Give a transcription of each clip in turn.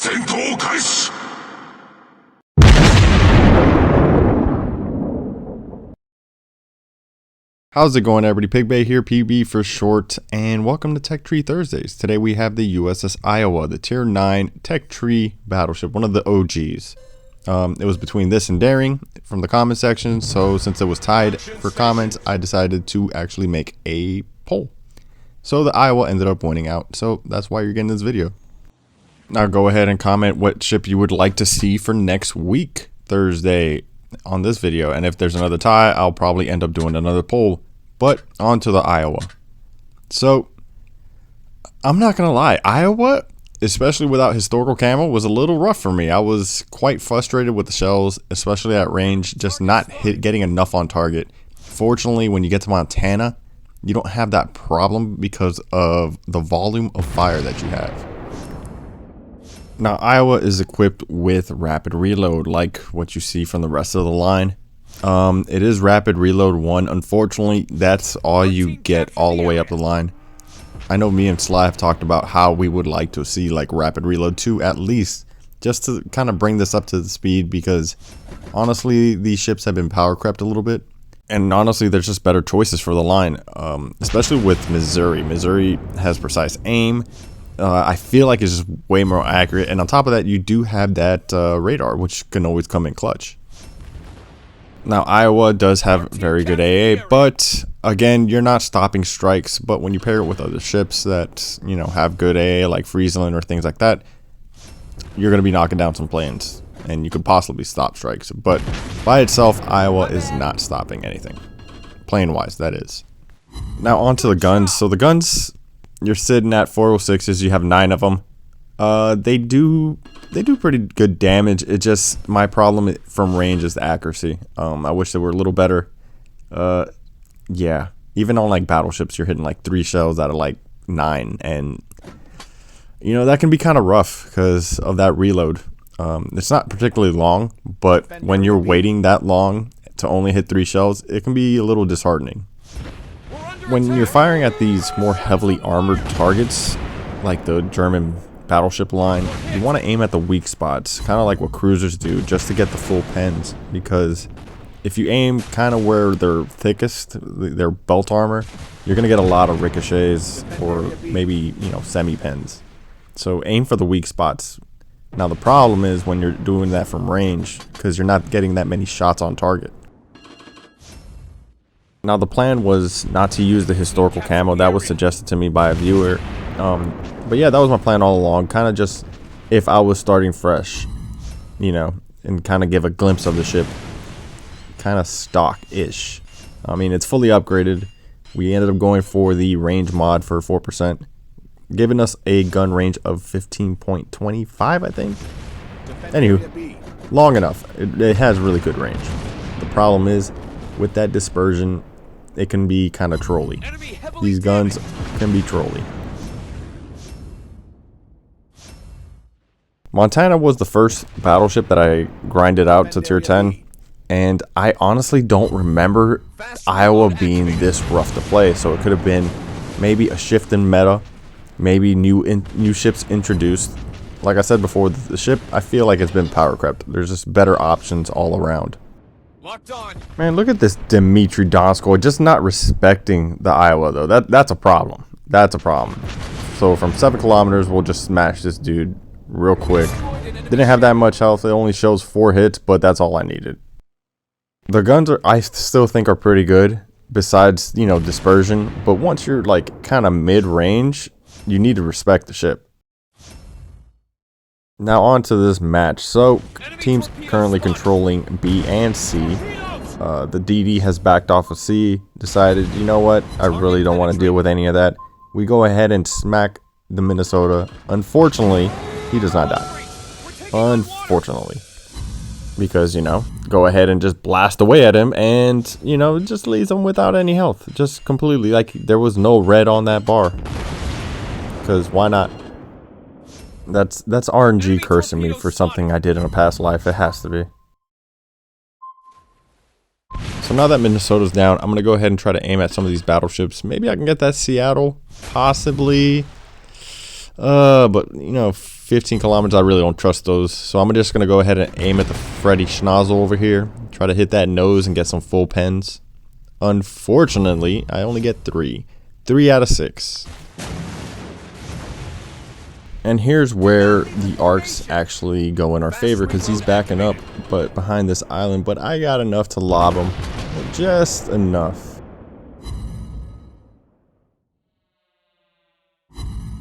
戦闘開始。 How's it going, everybody? PigBay here, PB for short, and welcome to Tech Tree Thursdays. Today we have the USS Iowa, the Tier 9 Tech Tree battleship, one of the OGs. It was between this and Daring from the comment section, so since it was tied for comments, I decided to actually make a poll. So the Iowa ended up winning out, so that's why you're getting this video. Now go ahead and comment what ship you would like to see for next week, Thursday, on this video, and if there's another tie, I'll probably end up doing another poll. But on to the Iowa. So I'm not gonna lie, Iowa, especially without historical camo, was a little rough for me. I was quite frustrated with the shells, especially at range, just not getting enough on target. Fortunately, when you get to Montana, you don't have that problem because of the volume of fire that you have. Now Iowa is equipped with rapid reload, like what you see from the rest of the line. It is rapid reload 1. Unfortunately, that's all you get all the way up the line. I know me and Sly have talked about how we would like to see like rapid reload 2 at least, just to kind of bring this up to the speed, because honestly these ships have been power crept a little bit, and honestly there's just better choices for the line, especially with Missouri. Missouri has precise aim. I feel like it's just way more accurate, and on top of that you do have that radar, which can always come in clutch. Now Iowa does have very good AA, but again, you're not stopping strikes. But when you pair it with other ships that, you know, have good AA like Friesland or things like that, you're going to be knocking down some planes, and you could possibly stop strikes. But by itself, Iowa is not stopping anything, plane wise, that is. Now onto the guns. So the guns, you're sitting at 406s. You have 9 of them. They do pretty good damage. It just, my problem from range is the accuracy. I wish they were a little better. Yeah, even on like battleships, you're hitting like 3 shells out of like 9, and you know that can be kind of rough because of that reload. It's not particularly long, but when you're waiting that long to only hit 3 shells, it can be a little disheartening. When you're firing at these more heavily armored targets, like the German battleship line, you want to aim at the weak spots, kind of like what cruisers do, just to get the full pens, because if you aim kind of where they're thickest, their belt armor, you're going to get a lot of ricochets or maybe, you know, semi pens. So aim for the weak spots. Now the problem is when you're doing that from range, because you're not getting that many shots on target. Now the plan was not to use the historical camo. That was suggested to me by a viewer. But yeah, that was my plan all along. Kind of just, if I was starting fresh, you know, and kind of give a glimpse of the ship, kind of stock-ish. I mean, it's fully upgraded. We ended up going for the range mod for 4%, giving us a gun range of 15.25, I think. Anywho, long enough. It has really good range. The problem is, with that dispersion, it can be kind of trolly. These guns can be trolly. Montana was the first battleship that I grinded out to tier 10, and I honestly don't remember Iowa being this rough to play. So it could have been maybe a shift in meta, maybe new ships introduced. Like I said before, the ship, I feel like it's been power crept. There's just better options all around. Man, look at this Dimitri Donskoy just not respecting the Iowa though. That's a problem. That's a problem. So from 7 kilometers, we'll just smash this dude real quick. Didn't have that much health. It only shows 4 hits, but that's all I needed. The guns are, I still think, are pretty good, besides, you know, dispersion. But once you're like kind of mid-range, you need to respect the ship. Now on to this match. So teams currently controlling B and C. The DD has backed off of C, decided, you know what, I really don't want to deal with any of that. We go ahead and smack the Minnesota. Unfortunately, he does not die. Unfortunately. Because, you know, go ahead and just blast away at him, and, you know, just leaves him without any health. Just completely, like, there was no red on that bar. Because why not? That's RNG cursing me for something I did in a past life. It has to be. So now that Minnesota's down, I'm going to go ahead and try to aim at some of these battleships. Maybe I can get that Seattle, possibly. But, you know, 15 kilometers, I really don't trust those. So I'm just going to go ahead and aim at the Freddy Schnozzle over here. Try to hit that nose and get some full pens. Unfortunately, I only get 3. 3 out of 6. And here's where the arcs actually go in our favor, because he's backing up but behind this island. But I got enough to lob him. Just enough.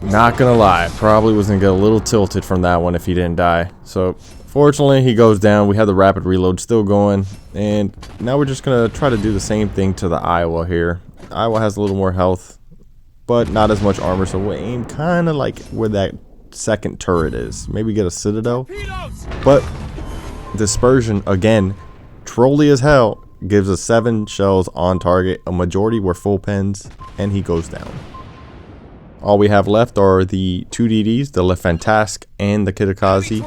Not gonna lie, probably was gonna get a little tilted from that one if he didn't die. So fortunately he goes down. We have the rapid reload still going, and now we're just gonna try to do the same thing to the Iowa here. Iowa has a little more health, but not as much armor, so we'll aim kind of like where that second turret is. Maybe get a citadel, but dispersion again, trolly as hell, gives us 7 shells on target. A majority were full pens, and he goes down. All we have left are the 2 DDs, the Le Fantasque and the Kitakazi,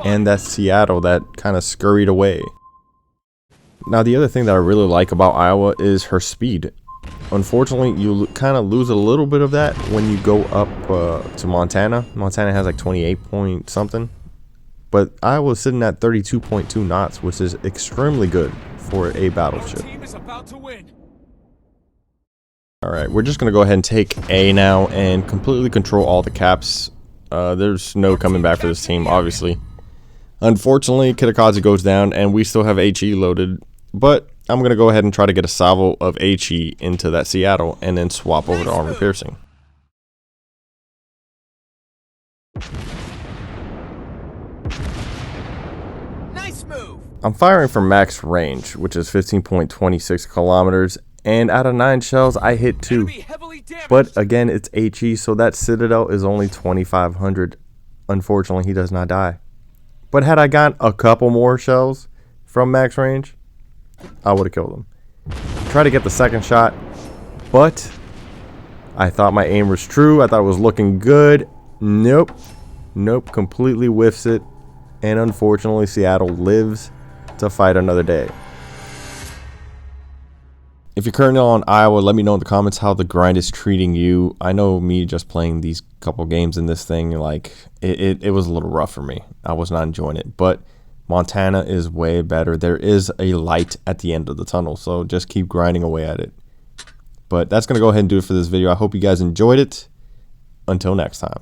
and that Seattle that kind of scurried away. Now the other thing that I really like about Iowa is her speed. Unfortunately, you kind of lose a little bit of that when you go up to Montana. Montana has like 28 point something, but Iowa's sitting at 32.2 knots, which is extremely good for a battleship. Alright, we're just going to go ahead and take A now and completely control all the caps. There's no coming back for this team, obviously. Unfortunately, Kitakazi goes down and we still have HE loaded, but I'm going to go ahead and try to get a salvo of HE into that Seattle and then swap over to armor piercing. Nice move. I'm firing from max range, which is 15.26 kilometers. And out of 9 shells, I hit 2. But again, it's HE, so that Citadel is only 2,500. Unfortunately, he does not die. But had I gotten a couple more shells from max range, I would have killed him. Try to get the second shot, but I thought my aim was true. I thought it was looking good. Nope. Nope, completely whiffs it. And unfortunately, Seattle lives to fight another day. If you're currently on Iowa, let me know in the comments how the grind is treating you. I know me just playing these couple games in this thing, like it was a little rough for me. I was not enjoying it, but Montana is way better. There is a light at the end of the tunnel, so just keep grinding away at it. But that's going to go ahead and do it for this video. I hope you guys enjoyed it. Until next time.